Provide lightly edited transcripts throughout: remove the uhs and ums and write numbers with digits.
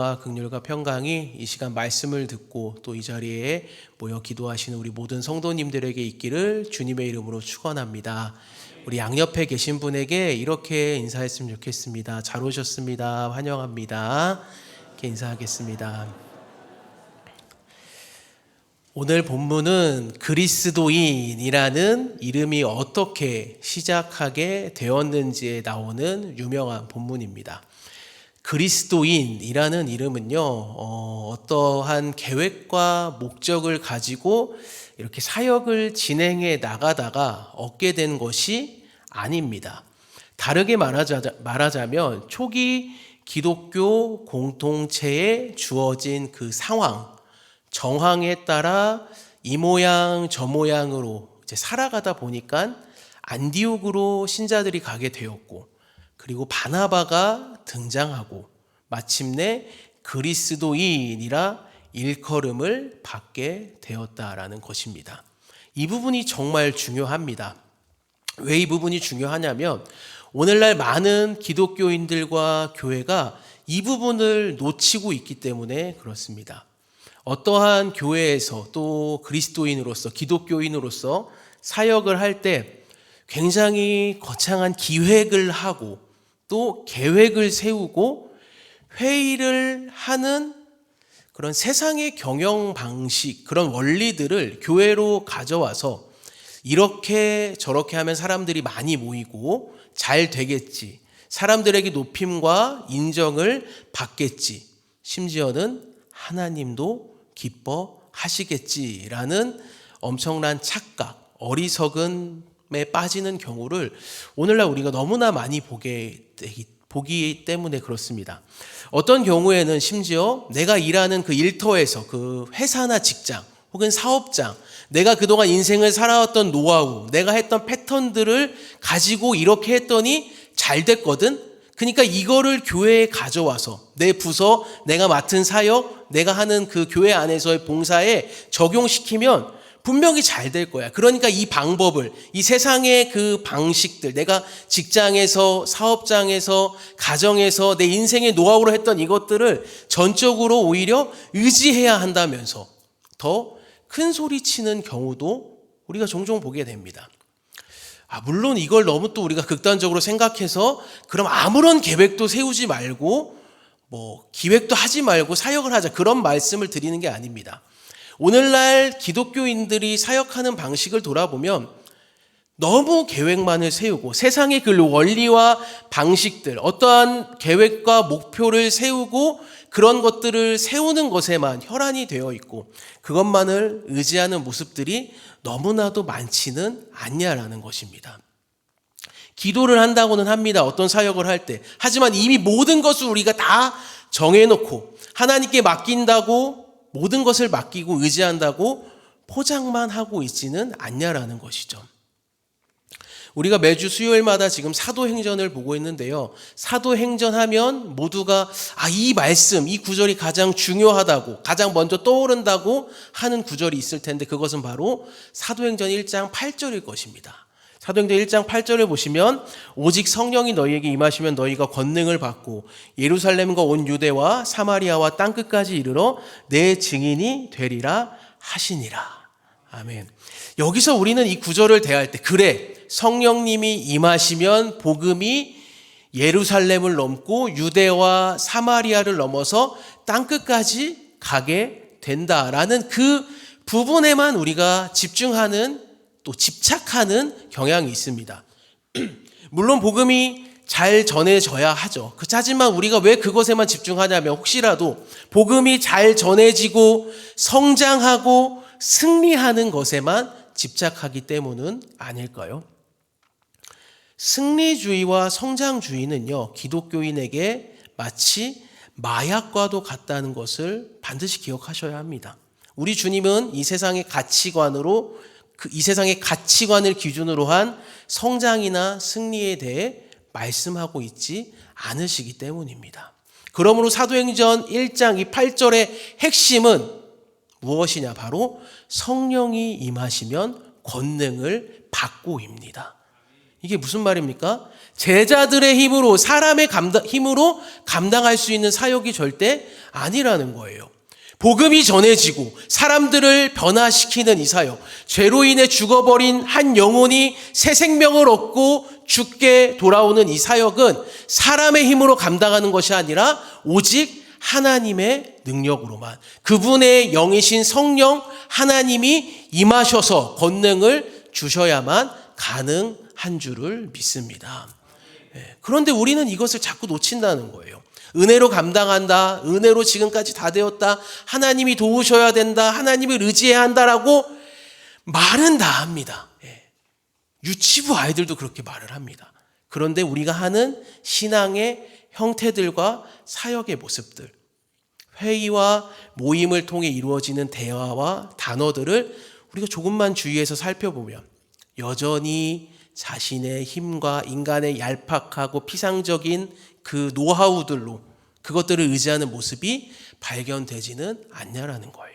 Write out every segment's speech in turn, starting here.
긍휼과 평강이 이 시간 말씀을 듣고 또 이 자리에 모여 기도하시는 우리 모든 성도님들에게 있기를 주님의 이름으로 축원합니다. 우리 양옆에 계신 분에게 이렇게 인사했으면 좋겠습니다. 잘 오셨습니다. 환영합니다. 이렇게 인사하겠습니다. 오늘 본문은 그리스도인이라는 이름이 어떻게 시작하게 되었는지에 나오는 유명한 본문입니다. 그리스도인이라는 이름은요, 어떠한 계획과 목적을 가지고 이렇게 사역을 진행해 나가다가 얻게 된 것이 아닙니다. 다르게 말하자면 초기 기독교 공동체에 주어진 그 상황, 정황에 따라 이 모양 저 모양으로 이제 살아가다 보니까 안디옥으로 신자들이 가게 되었고, 그리고 바나바가 등장하고 마침내 그리스도인이라 일컬음을 받게 되었다라는 것입니다. 이 부분이 정말 중요합니다. 왜 이 부분이 중요하냐면 오늘날 많은 기독교인들과 교회가 이 부분을 놓치고 있기 때문에 그렇습니다. 어떠한 교회에서 또 그리스도인으로서 기독교인으로서 사역을 할 때 굉장히 거창한 기획을 하고 또 계획을 세우고 회의를 하는 그런 세상의 경영 방식, 그런 원리들을 교회로 가져와서 이렇게 저렇게 하면 사람들이 많이 모이고 잘 되겠지, 사람들에게 높임과 인정을 받겠지, 심지어는 하나님도 기뻐하시겠지라는 엄청난 착각, 어리석음에 빠지는 경우를 오늘날 우리가 너무나 많이 보기 때문에 그렇습니다. 어떤 경우에는 심지어 내가 일하는 그 일터에서, 그 회사나 직장 혹은 사업장, 내가 그동안 인생을 살아왔던 노하우, 내가 했던 패턴들을 가지고 이렇게 했더니 잘 됐거든. 그러니까 이거를 교회에 가져와서 내 부서, 내가 맡은 사역, 내가 하는 그 교회 안에서의 봉사에 적용시키면 분명히 잘 될 거야. 그러니까 이 방법을, 이 세상의 그 방식들, 내가 직장에서, 사업장에서, 가정에서 내 인생의 노하우로 했던 이것들을 전적으로 오히려 의지해야 한다면서 더 큰 소리 치는 경우도 우리가 종종 보게 됩니다. 물론 이걸 너무 또 우리가 극단적으로 생각해서 그럼 아무런 계획도 세우지 말고 기획도 하지 말고 사역을 하자, 그런 말씀을 드리는 게 아닙니다. 오늘날 기독교인들이 사역하는 방식을 돌아보면 너무 계획만을 세우고 세상의 그 원리와 방식들, 어떠한 계획과 목표를 세우고 그런 것들을 세우는 것에만 혈안이 되어 있고 그것만을 의지하는 모습들이 너무나도 많지는 않냐라는 것입니다. 기도를 한다고는 합니다. 어떤 사역을 할 때. 하지만 이미 모든 것을 우리가 다 정해놓고 하나님께 맡긴다고, 모든 것을 맡기고 의지한다고 포장만 하고 있지는 않냐라는 것이죠. 우리가 매주 수요일마다 지금 사도행전을 보고 있는데요. 사도행전 하면 모두가 이 말씀, 이 구절이 가장 중요하다고, 가장 먼저 떠오른다고 하는 구절이 있을 텐데 그것은 바로 사도행전 1장 8절일 것입니다. 사도행전 1장 8절을 보시면 오직 성령이 너희에게 임하시면 너희가 권능을 받고 예루살렘과 온 유대와 사마리아와 땅끝까지 이르러 내 증인이 되리라 하시니라. 아멘. 여기서 우리는 이 구절을 대할 때, 그래, 성령님이 임하시면 복음이 예루살렘을 넘고 유대와 사마리아를 넘어서 땅끝까지 가게 된다라는 그 부분에만 우리가 집중하는, 또 집착하는 경향이 있습니다. 물론 복음이 잘 전해져야 하죠. 하지만 우리가 왜 그것에만 집중하냐면 혹시라도 복음이 잘 전해지고 성장하고 승리하는 것에만 집착하기 때문은 아닐까요? 승리주의와 성장주의는요, 기독교인에게 마치 마약과도 같다는 것을 반드시 기억하셔야 합니다. 우리 주님은 이 세상의 가치관을 기준으로 한 성장이나 승리에 대해 말씀하고 있지 않으시기 때문입니다. 그러므로 사도행전 1장 이 8절의 핵심은 무엇이냐? 바로 성령이 임하시면 권능을 받고입니다. 이게 무슨 말입니까? 제자들의 힘으로, 사람의 힘으로 감당할 수 있는 사역이 절대 아니라는 거예요. 복음이 전해지고 사람들을 변화시키는 이 사역, 죄로 인해 죽어버린 한 영혼이 새 생명을 얻고 죽게 돌아오는 이 사역은 사람의 힘으로 감당하는 것이 아니라 오직 하나님의 능력으로만, 그분의 영이신 성령 하나님이 임하셔서 권능을 주셔야만 가능한 줄을 믿습니다. 그런데 우리는 이것을 자꾸 놓친다는 거예요. 은혜로 감당한다, 은혜로 지금까지 다 되었다, 하나님이 도우셔야 된다, 하나님을 의지해야 한다라고 말은 다 합니다. 유치부 아이들도 그렇게 말을 합니다. 그런데 우리가 하는 신앙의 형태들과 사역의 모습들, 회의와 모임을 통해 이루어지는 대화와 단어들을 우리가 조금만 주의해서 살펴보면 여전히 자신의 힘과 인간의 얄팍하고 피상적인 그 노하우들로 그것들을 의지하는 모습이 발견되지는 않냐라는 거예요.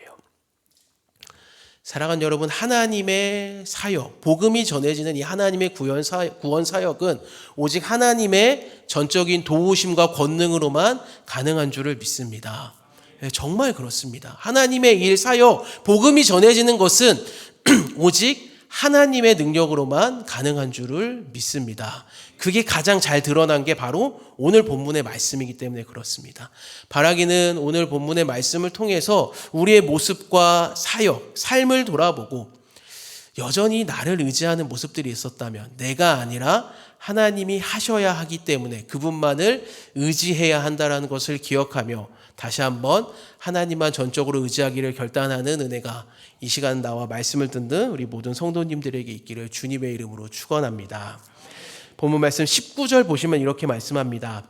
사랑하는 여러분, 하나님의 사역, 복음이 전해지는 이 하나님의 구원 사역은 오직 하나님의 전적인 도우심과 권능으로만 가능한 줄을 믿습니다. 정말 그렇습니다. 하나님의 일, 사역, 복음이 전해지는 것은 오직 하나님의 능력으로만 가능한 줄을 믿습니다. 그게 가장 잘 드러난 게 바로 오늘 본문의 말씀이기 때문에 그렇습니다. 바라기는 오늘 본문의 말씀을 통해서 우리의 모습과 사역, 삶을 돌아보고 여전히 나를 의지하는 모습들이 있었다면 내가 아니라 하나님이 하셔야 하기 때문에 그분만을 의지해야 한다는 것을 기억하며 다시 한번 하나님만 전적으로 의지하기를 결단하는 은혜가 이 시간 나와 말씀을 듣는 우리 모든 성도님들에게 있기를 주님의 이름으로 축원합니다. 본문 말씀 19절 보시면 이렇게 말씀합니다.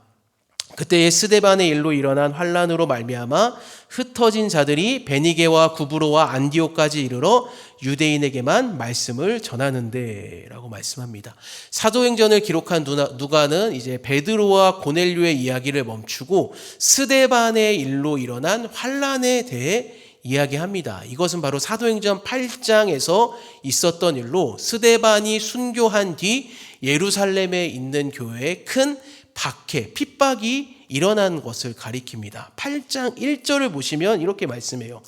그때의 스데반의 일로 일어난 환란으로 말미암아 흩어진 자들이 베니게와 구브로와 안디옥까지 이르러 유대인에게만 말씀을 전하는데 라고 말씀합니다. 사도행전을 기록한 누가는 이제 베드로와 고넬료의 이야기를 멈추고 스데반의 일로 일어난 환란에 대해 이야기합니다. 이것은 바로 사도행전 8장에서 있었던 일로 스데반이 순교한 뒤 예루살렘에 있는 교회에 큰 박해, 핍박이 일어난 것을 가리킵니다. 8장 1절을 보시면 이렇게 말씀해요.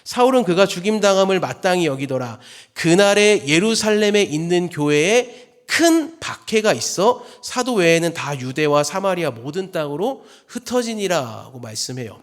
사울은 그가 죽임당함을 마땅히 여기더라. 그날에 예루살렘에 있는 교회에 큰 박해가 있어 사도 외에는 다 유대와 사마리아 모든 땅으로 흩어지니라고 말씀해요.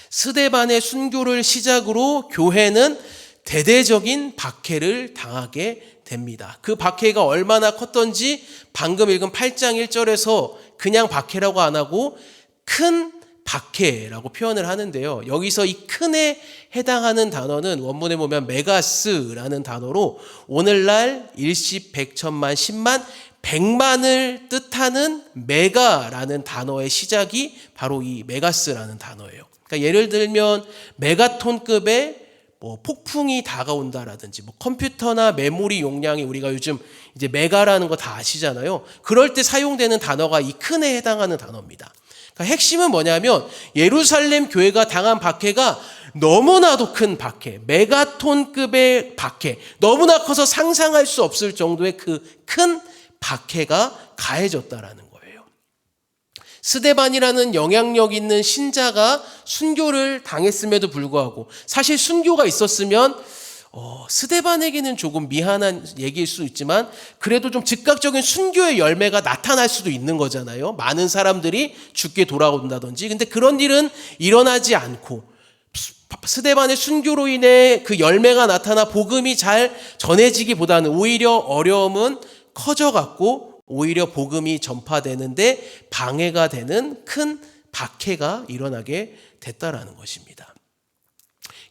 스데반의 순교를 시작으로 교회는 대대적인 박해를 당하게 됩니다. 그 박해가 얼마나 컸던지 방금 읽은 8장 1절에서 그냥 박해라고 안 하고 큰 박해라고 표현을 하는데요. 여기서 이 큰에 해당하는 단어는 원문에 보면 메가스라는 단어로 오늘날 일십, 백천만, 십만, 백만을 뜻하는 메가라는 단어의 시작이 바로 이 메가스라는 단어예요. 그러니까 예를 들면 메가톤급의 폭풍이 다가온다라든지 컴퓨터나 메모리 용량이 우리가 요즘 이제 메가라는 거 다 아시잖아요. 그럴 때 사용되는 단어가 이 큰에 해당하는 단어입니다. 그러니까 핵심은 뭐냐면 예루살렘 교회가 당한 박해가 너무나도 큰 박해, 메가톤급의 박해, 너무나 커서 상상할 수 없을 정도의 그 큰 박해가 가해졌다라는 거예요. 스데반이라는 영향력 있는 신자가 순교를 당했음에도 불구하고 사실 순교가 있었으면 스데반에게는 조금 미안한 얘기일 수 있지만 그래도 좀 즉각적인 순교의 열매가 나타날 수도 있는 거잖아요. 많은 사람들이 죽게 돌아온다든지. 근데 그런 일은 일어나지 않고 스데반의 순교로 인해 그 열매가 나타나 복음이 잘 전해지기보다는 오히려 어려움은 커져갔고 오히려 복음이 전파되는데 방해가 되는 큰 박해가 일어나게 됐다라는 것입니다.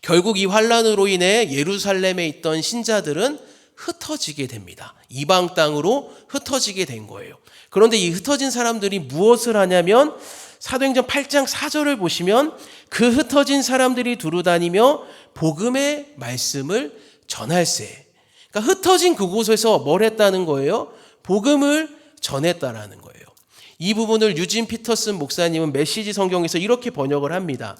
결국 이 환란으로 인해 예루살렘에 있던 신자들은 흩어지게 됩니다. 이방 땅으로 흩어지게 된 거예요. 그런데 이 흩어진 사람들이 무엇을 하냐면 사도행전 8장 4절을 보시면 그 흩어진 사람들이 두루다니며 복음의 말씀을 전할세. 그러니까 흩어진 그곳에서 뭘 했다는 거예요? 복음을 전했다라는 거예요. 이 부분을 유진 피터슨 목사님은 메시지 성경에서 이렇게 번역을 합니다.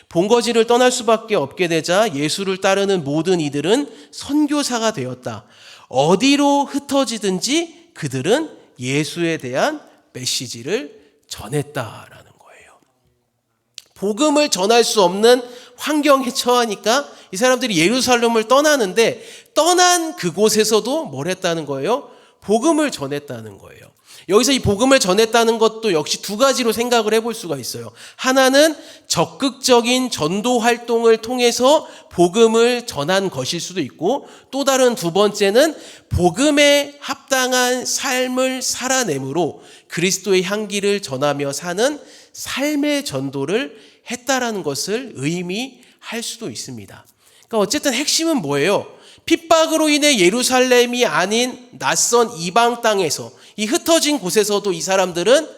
본거지를 떠날 수밖에 없게 되자 예수를 따르는 모든 이들은 선교사가 되었다. 어디로 흩어지든지 그들은 예수에 대한 메시지를 전했다라는 거예요. 복음을 전할 수 없는 환경에 처하니까 이 사람들이 예루살렘을 떠나는데 떠난 그곳에서도 뭘 했다는 거예요? 복음을 전했다는 거예요. 여기서 이 복음을 전했다는 것도 역시 두 가지로 생각을 해볼 수가 있어요. 하나는 적극적인 전도 활동을 통해서 복음을 전한 것일 수도 있고, 또 다른 두 번째는 복음에 합당한 삶을 살아내므로 그리스도의 향기를 전하며 사는 삶의 전도를 했다라는 것을 의미할 수도 있습니다. 그러니까 어쨌든 핵심은 뭐예요? 핍박으로 인해 예루살렘이 아닌 낯선 이방 땅에서, 이 흩어진 곳에서도 이 사람들은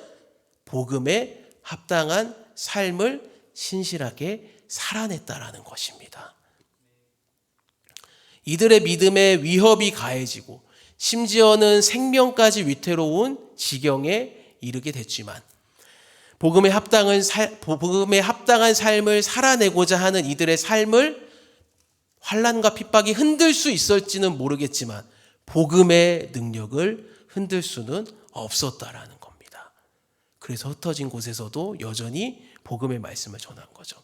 복음에 합당한 삶을 신실하게 살아냈다라는 것입니다. 이들의 믿음에 위협이 가해지고 심지어는 생명까지 위태로운 지경에 이르게 됐지만 복음에 합당한 삶을 살아내고자 하는 이들의 삶을 환난과 핍박이 흔들 수 있을지는 모르겠지만 복음의 능력을 흔들 수는 없었다라는 겁니다. 그래서 흩어진 곳에서도 여전히 복음의 말씀을 전한 거죠.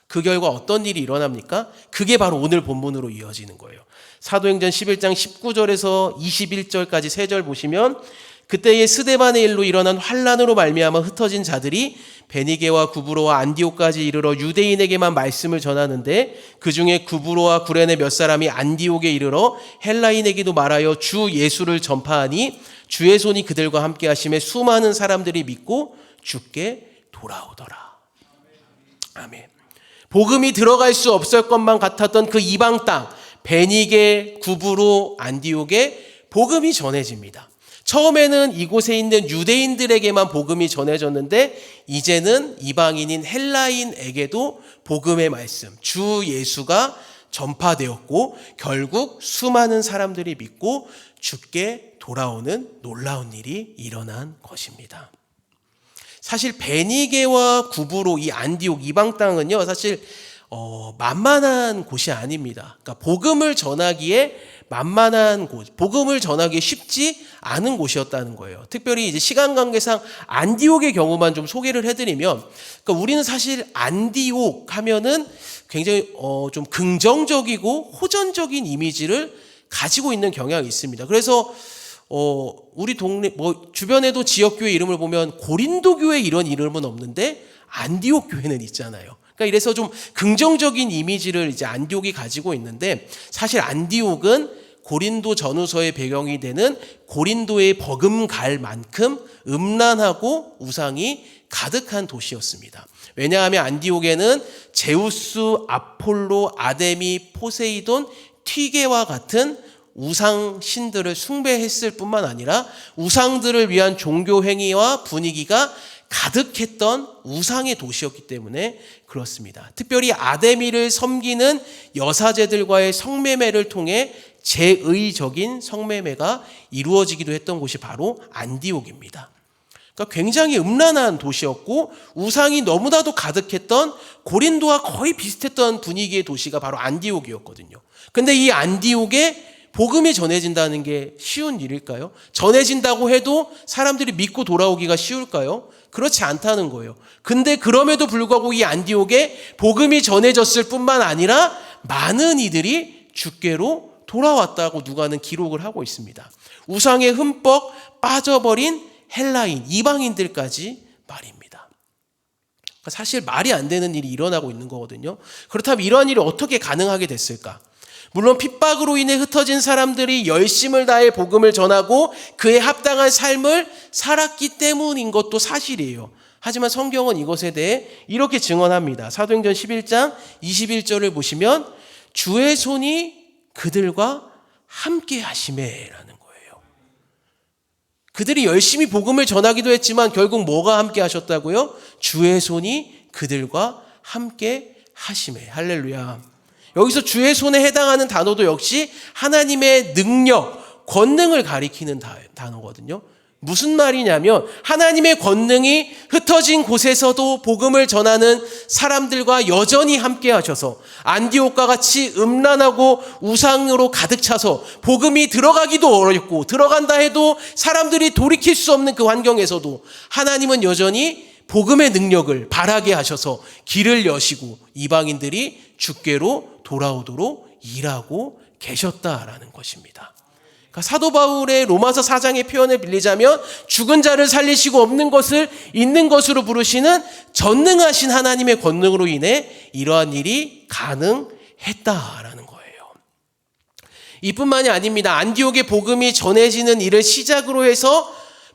그 결과 어떤 일이 일어납니까? 그게 바로 오늘 본문으로 이어지는 거예요. 사도행전 11장 19절에서 21절까지 3절 보시면, 그때의 스데반의 일로 일어난 환난으로 말미암아 흩어진 자들이 베니게와 구브로와 안디옥까지 이르러 유대인에게만 말씀을 전하는데, 그 중에 구브로와 구레네 몇 사람이 안디옥에 이르러 헬라인에게도 말하여 주 예수를 전파하니 주의 손이 그들과 함께 하심에 수많은 사람들이 믿고 주께 돌아오더라. 아멘. 복음이 들어갈 수 없을 것만 같았던 그 이방 땅 베니게, 구브로, 안디옥에 복음이 전해집니다. 처음에는 이곳에 있는 유대인들에게만 복음이 전해졌는데 이제는 이방인인 헬라인에게도 복음의 말씀, 주 예수가 전파되었고 결국 수많은 사람들이 믿고 주께 돌아오는 놀라운 일이 일어난 것입니다. 사실 베니게와 구브로, 이 안디옥 이방 땅은요, 사실 만만한 곳이 아닙니다. 그러니까 복음을 전하기에 만만한 곳, 복음을 전하기에 쉽지 않은 곳이었다는 거예요. 특별히 이제 시간 관계상 안디옥의 경우만 좀 소개를 해드리면, 그러니까 우리는 사실 안디옥 하면은 굉장히 좀 긍정적이고 호전적인 이미지를 가지고 있는 경향이 있습니다. 그래서 우리 동네 주변에도 지역 교회 이름을 보면 고린도 교회 이런 이름은 없는데 안디옥 교회는 있잖아요. 그러니까 이래서 좀 긍정적인 이미지를 이제 안디옥이 가지고 있는데, 사실 안디옥은 고린도 전후서의 배경이 되는 고린도의 버금갈 만큼 음란하고 우상이 가득한 도시였습니다. 왜냐하면 안디옥에는 제우스, 아폴로, 아데미, 포세이돈, 튀게와 같은 우상 신들을 숭배했을 뿐만 아니라 우상들을 위한 종교 행위와 분위기가 가득했던 우상의 도시였기 때문에 그렇습니다. 특별히 아데미를 섬기는 여사제들과의 성매매를 통해 제의적인 성매매가 이루어지기도 했던 곳이 바로 안디옥입니다. 그러니까 굉장히 음란한 도시였고 우상이 너무나도 가득했던 고린도와 거의 비슷했던 분위기의 도시가 바로 안디옥이었거든요. 근데 이 안디옥에 복음이 전해진다는 게 쉬운 일일까요? 전해진다고 해도 사람들이 믿고 돌아오기가 쉬울까요? 그렇지 않다는 거예요. 근데 그럼에도 불구하고 이 안디옥에 복음이 전해졌을 뿐만 아니라 많은 이들이 주께로 돌아왔다고 누가는 기록을 하고 있습니다. 우상에 흠뻑 빠져버린 헬라인, 이방인들까지 말입니다. 사실 말이 안 되는 일이 일어나고 있는 거거든요. 그렇다면 이러한 일이 어떻게 가능하게 됐을까? 물론 핍박으로 인해 흩어진 사람들이 열심을 다해 복음을 전하고 그에 합당한 삶을 살았기 때문인 것도 사실이에요. 하지만 성경은 이것에 대해 이렇게 증언합니다. 사도행전 11장 21절을 보시면 주의 손이 그들과 함께 하심에라는 거예요. 그들이 열심히 복음을 전하기도 했지만 결국 뭐가 함께 하셨다고요? 주의 손이 그들과 함께 하심에. 할렐루야. 여기서 주의 손에 해당하는 단어도 역시 하나님의 능력, 권능을 가리키는 단어거든요. 무슨 말이냐면 하나님의 권능이 흩어진 곳에서도 복음을 전하는 사람들과 여전히 함께 하셔서 안디옥과 같이 음란하고 우상으로 가득 차서 복음이 들어가기도 어렵고 들어간다 해도 사람들이 돌이킬 수 없는 그 환경에서도 하나님은 여전히 복음의 능력을 발하게 하셔서 길을 여시고 이방인들이 주께로 돌아오도록 일하고 계셨다라는 것입니다. 그러니까 사도 바울의 로마서 4장의 표현을 빌리자면 죽은 자를 살리시고 없는 것을 있는 것으로 부르시는 전능하신 하나님의 권능으로 인해 이러한 일이 가능했다라는 거예요. 이뿐만이 아닙니다. 안디옥의 복음이 전해지는 일을 시작으로 해서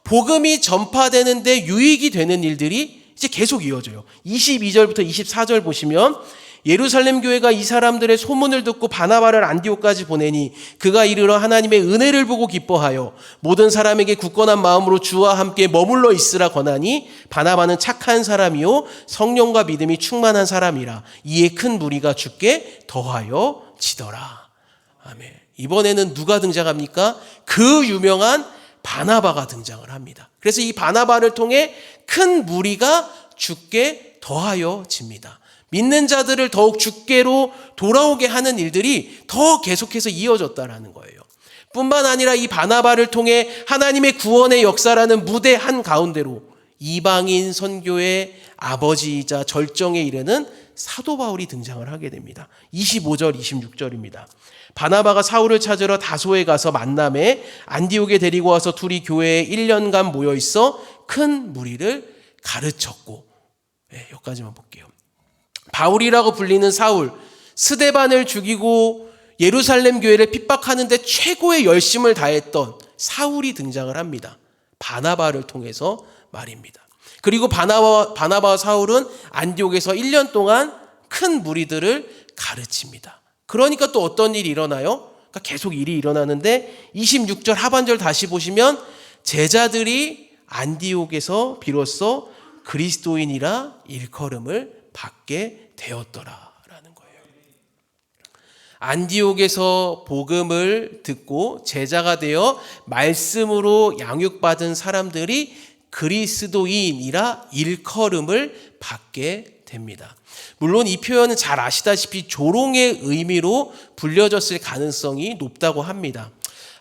복음이 전파되는데 유익이 되는 일들이 이제 계속 이어져요. 22절부터 24절 보시면 예루살렘 교회가 이 사람들의 소문을 듣고 바나바를 안디옥까지 보내니 그가 이르러 하나님의 은혜를 보고 기뻐하여 모든 사람에게 굳건한 마음으로 주와 함께 머물러 있으라 권하니 바나바는 착한 사람이요 성령과 믿음이 충만한 사람이라 이에 큰 무리가 주께 더하여 지더라. 아멘. 이번에는 누가 등장합니까? 그 유명한 바나바가 등장을 합니다. 그래서 이 바나바를 통해 큰 무리가 주께 더하여 집니다. 믿는 자들을 더욱 주께로 돌아오게 하는 일들이 더 계속해서 이어졌다라는 거예요. 뿐만 아니라 이 바나바를 통해 하나님의 구원의 역사라는 무대 한가운데로 이방인 선교의 아버지이자 절정에 이르는 사도 바울이 등장을 하게 됩니다. 25절 26절입니다. 바나바가 사울을 찾으러 다소에 가서 만남에 안디옥에 데리고 와서 둘이 교회에 1년간 모여 있어 큰 무리를 가르쳤고, 여기까지만 볼게요. 바울이라고 불리는 사울, 스데반을 죽이고 예루살렘 교회를 핍박하는데 최고의 열심을 다했던 사울이 등장을 합니다. 바나바를 통해서 말입니다. 그리고 바나바와 사울은 안디옥에서 1년 동안 큰 무리들을 가르칩니다. 그러니까 또 어떤 일이 일어나요? 그러니까 계속 일이 일어나는데 26절 하반절 다시 보시면 제자들이 안디옥에서 비로소 그리스도인이라 일컬음을 받게 되었더라라는 거예요. 안디옥에서 복음을 듣고 제자가 되어 말씀으로 양육받은 사람들이 그리스도인이라 일컬음을 받게 됩니다. 물론 이 표현은 잘 아시다시피 조롱의 의미로 불려졌을 가능성이 높다고 합니다.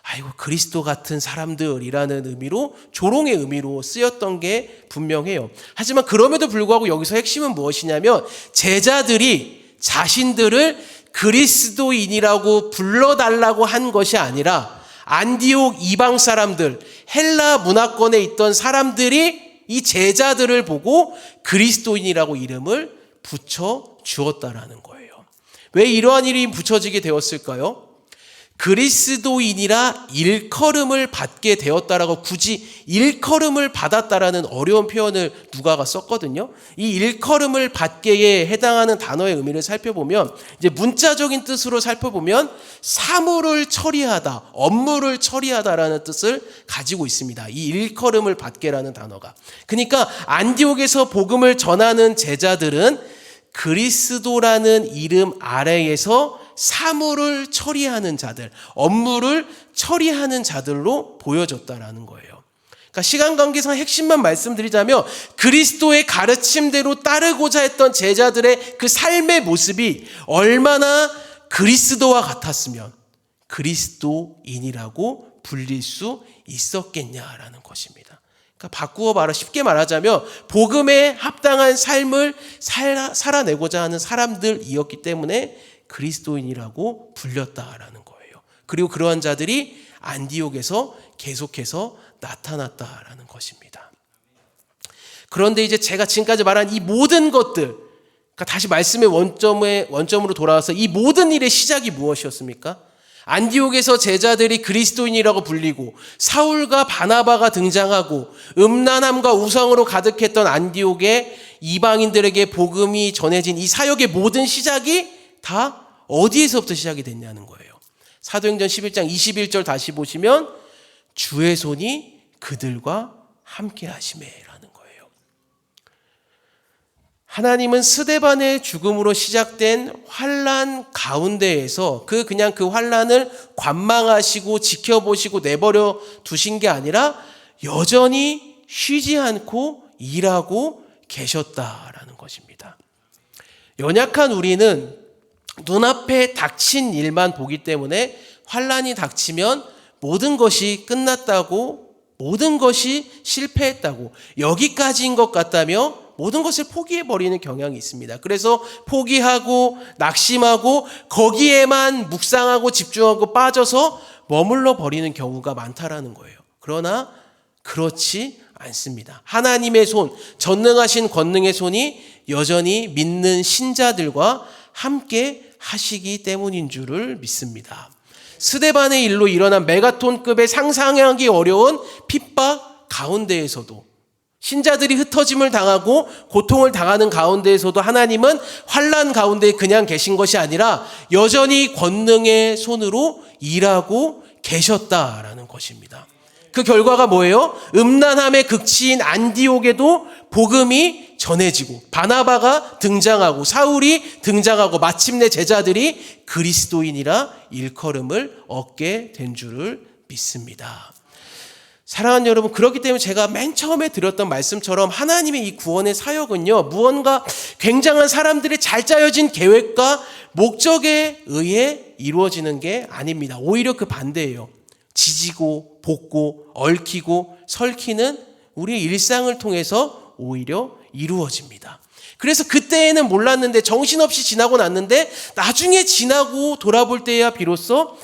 아이고 그리스도 같은 사람들이라는 의미로 조롱의 의미로 쓰였던 게 분명해요. 하지만 그럼에도 불구하고 여기서 핵심은 무엇이냐면 제자들이 자신들을 그리스도인이라고 불러달라고 한 것이 아니라 안디옥 이방 사람들, 헬라 문화권에 있던 사람들이 이 제자들을 보고 그리스도인이라고 이름을 붙여 주었다라는 거예요. 왜 이러한 일이 붙여지게 되었을까요? 그리스도인이라 일컬음을 받게 되었다라고 굳이 일컬음을 받았다라는 어려운 표현을 누가가 썼거든요. 이 일컬음을 받게에 해당하는 단어의 의미를 살펴보면 이제 문자적인 뜻으로 살펴보면 사물을 처리하다, 업무를 처리하다라는 뜻을 가지고 있습니다. 이 일컬음을 받게라는 단어가. 그러니까 안디옥에서 복음을 전하는 제자들은 그리스도라는 이름 아래에서 사물을 처리하는 자들, 업무를 처리하는 자들로 보여졌다라는 거예요. 그러니까 시간 관계상 핵심만 말씀드리자면 그리스도의 가르침대로 따르고자 했던 제자들의 그 삶의 모습이 얼마나 그리스도와 같았으면 그리스도인이라고 불릴 수 있었겠냐라는 것입니다. 그러니까 바꾸어 쉽게 말하자면 복음에 합당한 삶을 살아내고자 하는 사람들이었기 때문에 그리스도인이라고 불렸다라는 거예요. 그리고 그러한 자들이 안디옥에서 계속해서 나타났다라는 것입니다. 그런데 이제 제가 지금까지 말한 이 모든 것들, 그러니까 다시 말씀의 원점으로 돌아와서 이 모든 일의 시작이 무엇이었습니까? 안디옥에서 제자들이 그리스도인이라고 불리고 사울과 바나바가 등장하고 음란함과 우상으로 가득했던 안디옥의 이방인들에게 복음이 전해진 이 사역의 모든 시작이 다 어디에서부터 시작이 됐냐는 거예요. 사도행전 11장 21절 다시 보시면 주의 손이 그들과 함께 하시매라는 거예요. 하나님은 스데반의 죽음으로 시작된 환난 가운데에서 그냥 그 환난을 관망하시고 지켜보시고 내버려 두신 게 아니라 여전히 쉬지 않고 일하고 계셨다라는 것입니다. 연약한 우리는 눈앞에 닥친 일만 보기 때문에 환난이 닥치면 모든 것이 끝났다고, 모든 것이 실패했다고, 여기까지인 것 같다며 모든 것을 포기해버리는 경향이 있습니다. 그래서 포기하고 낙심하고 거기에만 묵상하고 집중하고 빠져서 머물러 버리는 경우가 많다라는 거예요. 그러나 그렇지 않습니다. 하나님의 손, 전능하신 권능의 손이 여전히 믿는 신자들과 함께 하시기 때문인 줄을 믿습니다. 스데반의 일로 일어난 메가톤급의 상상하기 어려운 핍박 가운데에서도, 신자들이 흩어짐을 당하고 고통을 당하는 가운데에서도 하나님은 환난 가운데 그냥 계신 것이 아니라 여전히 권능의 손으로 일하고 계셨다라는 것입니다. 그 결과가 뭐예요? 음란함의 극치인 안디옥에도 복음이 전해지고 바나바가 등장하고 사울이 등장하고 마침내 제자들이 그리스도인이라 일컬음을 얻게 된 줄을 믿습니다. 사랑하는 여러분, 그렇기 때문에 제가 맨 처음에 드렸던 말씀처럼 하나님의 이 구원의 사역은요, 무언가 굉장한 사람들의 잘 짜여진 계획과 목적에 의해 이루어지는 게 아닙니다. 오히려 그 반대예요. 지지고 볶고 얽히고 설키는 우리의 일상을 통해서 오히려 이루어집니다. 그래서 그때에는 몰랐는데, 정신없이 지나고 났는데 나중에 지나고 돌아볼 때야 비로소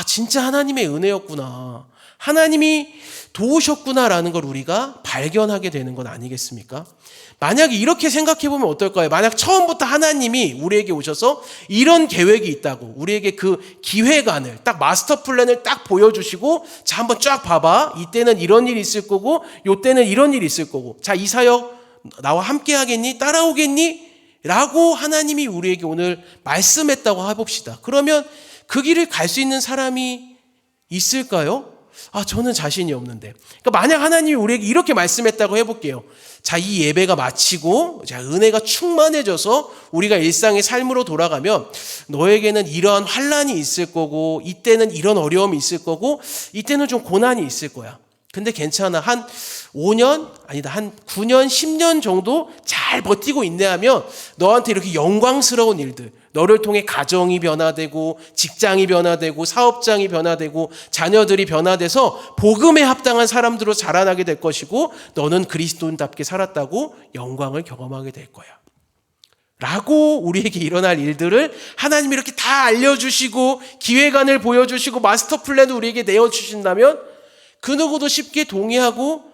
진짜 하나님의 은혜였구나, 하나님이 도우셨구나라는 걸 우리가 발견하게 되는 건 아니겠습니까? 만약에 이렇게 생각해 보면 어떨까요? 만약 처음부터 하나님이 우리에게 오셔서 이런 계획이 있다고, 우리에게 그 기획안을 딱, 마스터 플랜을 딱 보여주시고, 자, 한번 쫙 봐봐, 이때는 이런 일이 있을 거고 요때는 이런 일이 있을 거고, 자, 이 사역 나와 함께 하겠니? 따라오겠니? 라고 하나님이 우리에게 오늘 말씀했다고 해봅시다. 그러면 그 길을 갈 수 있는 사람이 있을까요? 저는 자신이 없는데. 그러니까 만약 하나님이 우리에게 이렇게 말씀했다고 해볼게요. 자, 이 예배가 마치고, 자, 은혜가 충만해져서 우리가 일상의 삶으로 돌아가면 너에게는 이러한 환난이 있을 거고, 이때는 이런 어려움이 있을 거고, 이때는 좀 고난이 있을 거야. 근데 괜찮아. 한 5년, 아니다, 한 9년, 10년 정도 잘 버티고 인내하면 너한테 이렇게 영광스러운 일들, 너를 통해 가정이 변화되고 직장이 변화되고 사업장이 변화되고 자녀들이 변화돼서 복음에 합당한 사람들로 자라나게 될 것이고, 너는 그리스도인답게 살았다고 영광을 경험하게 될 거야 라고 우리에게 일어날 일들을 하나님이 이렇게 다 알려주시고 기획안을 보여주시고 마스터 플랜을 우리에게 내어주신다면 그 누구도 쉽게 동의하고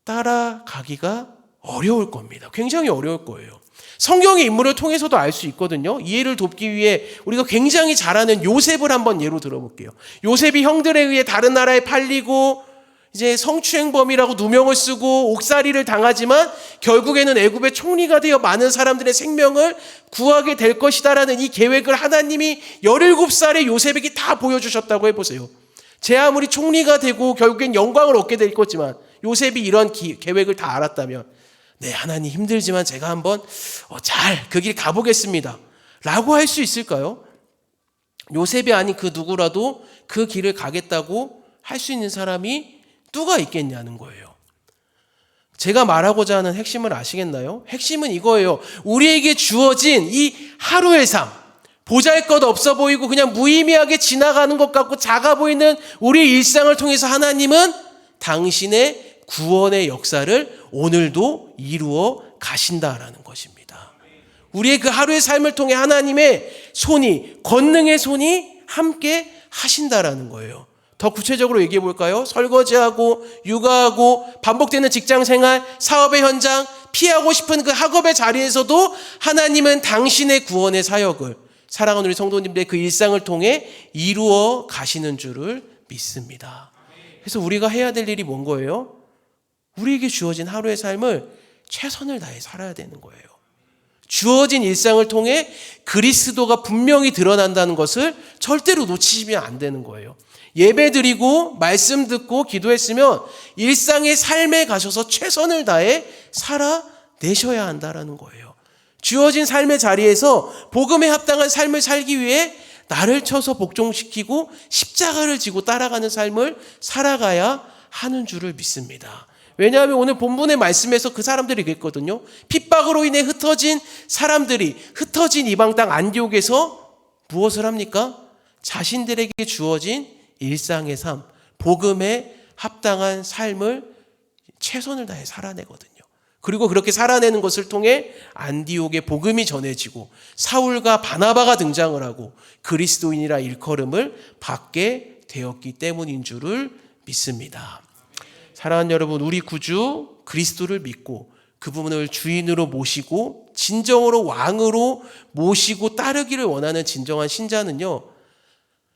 따라가기가 어려울 겁니다. 굉장히 어려울 거예요. 성경의 인물을 통해서도 알 수 있거든요. 이해를 돕기 위해 우리가 굉장히 잘 아는 요셉을 한번 예로 들어볼게요. 요셉이 형들에 의해 다른 나라에 팔리고 이제 성추행범이라고 누명을 쓰고 옥살이를 당하지만 결국에는 애굽의 총리가 되어 많은 사람들의 생명을 구하게 될 것이다라는 이 계획을 하나님이 17살의 요셉에게 다 보여주셨다고 해보세요. 제 아무리 총리가 되고 결국엔 영광을 얻게 될 거지만 요셉이 이런 계획을 다 알았다면, 네, 하나님 힘들지만 제가 한번 잘 그 길 가보겠습니다 라고 할 수 있을까요? 요셉이 아닌 그 누구라도 그 길을 가겠다고 할 수 있는 사람이 누가 있겠냐는 거예요. 제가 말하고자 하는 핵심을 아시겠나요? 핵심은 이거예요. 우리에게 주어진 이 하루의 삶, 보잘것없어 보이고 그냥 무의미하게 지나가는 것 같고 작아 보이는 우리의 일상을 통해서 하나님은 당신의 구원의 역사를 오늘도 이루어 가신다라는 것입니다. 우리의 그 하루의 삶을 통해 하나님의 손이, 권능의 손이 함께 하신다라는 거예요. 더 구체적으로 얘기해 볼까요? 설거지하고 육아하고 반복되는 직장생활, 사업의 현장, 피하고 싶은 그 학업의 자리에서도 하나님은 당신의 구원의 사역을 사랑하는 우리 성도님들의 그 일상을 통해 이루어 가시는 줄을 믿습니다. 그래서 우리가 해야 될 일이 뭔 거예요? 우리에게 주어진 하루의 삶을 최선을 다해 살아야 되는 거예요. 주어진 일상을 통해 그리스도가 분명히 드러난다는 것을 절대로 놓치시면 안 되는 거예요. 예배 드리고 말씀 듣고 기도했으면 일상의 삶에 가셔서 최선을 다해 살아내셔야 한다는 거예요. 주어진 삶의 자리에서 복음에 합당한 삶을 살기 위해 나를 쳐서 복종시키고 십자가를 지고 따라가는 삶을 살아가야 하는 줄을 믿습니다. 왜냐하면 오늘 본문의 말씀에서 그 사람들이 그랬거든요. 핍박으로 인해 흩어진 사람들이 흩어진 이방 땅 안디옥에서 무엇을 합니까? 자신들에게 주어진 일상의 삶, 복음에 합당한 삶을 최선을 다해 살아내거든요. 그리고 그렇게 살아내는 것을 통해 안디옥의 복음이 전해지고 사울과 바나바가 등장을 하고 그리스도인이라 일컬음을 받게 되었기 때문인 줄을 믿습니다. 사랑하는 여러분, 우리 구주 그리스도를 믿고 그분을 주인으로 모시고 진정으로 왕으로 모시고 따르기를 원하는 진정한 신자는요,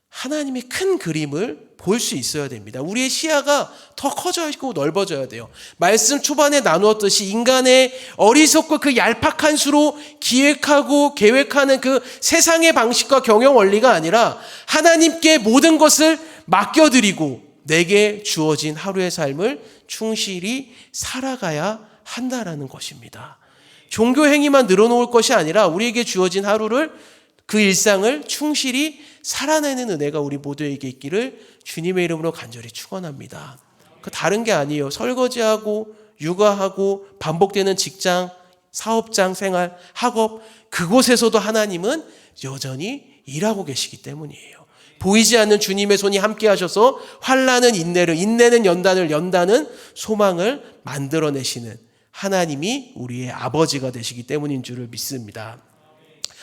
하나님의 큰 그림을 볼 수 있어야 됩니다. 우리의 시야가 더 커져야 하고 넓어져야 돼요. 말씀 초반에 나누었듯이 인간의 어리석고 그 얄팍한 수로 기획하고 계획하는 그 세상의 방식과 경영 원리가 아니라 하나님께 모든 것을 맡겨드리고 내게 주어진 하루의 삶을 충실히 살아가야 한다라는 것입니다. 종교 행위만 늘어놓을 것이 아니라 우리에게 주어진 하루를, 그 일상을 충실히 살아내는 은혜가 우리 모두에게 있기를 주님의 이름으로 간절히 축원합니다. 그 다른 게 아니에요. 설거지하고 육아하고 반복되는 직장, 사업장 생활, 학업, 그곳에서도 하나님은 여전히 일하고 계시기 때문이에요. 보이지 않는 주님의 손이 함께 하셔서 환난은 인내를, 인내는 연단을, 연단은 소망을 만들어내시는 하나님이 우리의 아버지가 되시기 때문인 줄을 믿습니다.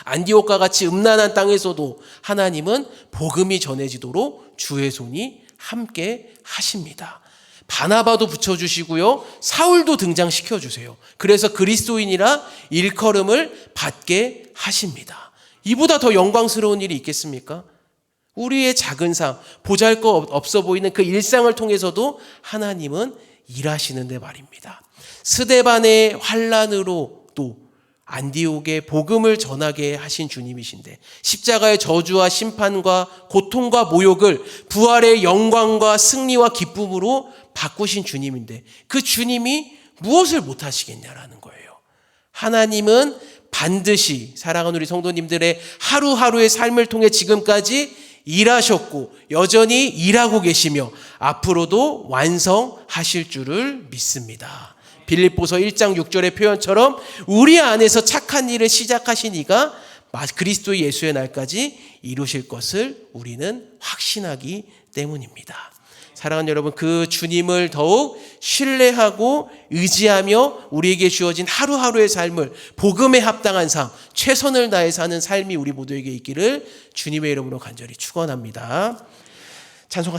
안디옥과 같이 음란한 땅에서도 하나님은 복음이 전해지도록 주의 손이 함께 하십니다. 바나바도 붙여주시고요, 사울도 등장시켜주세요. 그래서 그리스도인이라 일컬음을 받게 하십니다. 이보다 더 영광스러운 일이 있겠습니까? 우리의 작은 삶, 보잘것없어 보이는 그 일상을 통해서도 하나님은 일하시는데 말입니다. 스데반의 환난으로도 안디옥에 복음을 전하게 하신 주님이신데, 십자가의 저주와 심판과 고통과 모욕을 부활의 영광과 승리와 기쁨으로 바꾸신 주님인데, 그 주님이 무엇을 못하시겠냐라는 거예요. 하나님은 반드시 사랑하는 우리 성도님들의 하루하루의 삶을 통해 지금까지 일하셨고 여전히 일하고 계시며 앞으로도 완성하실 줄을 믿습니다. 빌립보서 1장 6절의 표현처럼 우리 안에서 착한 일을 시작하신 이가 그리스도 예수의 날까지 이루실 것을 우리는 확신하기 때문입니다. 사랑하는 여러분, 그 주님을 더욱 신뢰하고 의지하며 우리에게 주어진 하루하루의 삶을 복음에 합당한 삶, 최선을 다해 사는 삶이 우리 모두에게 있기를 주님의 이름으로 간절히 축원합니다. 찬송가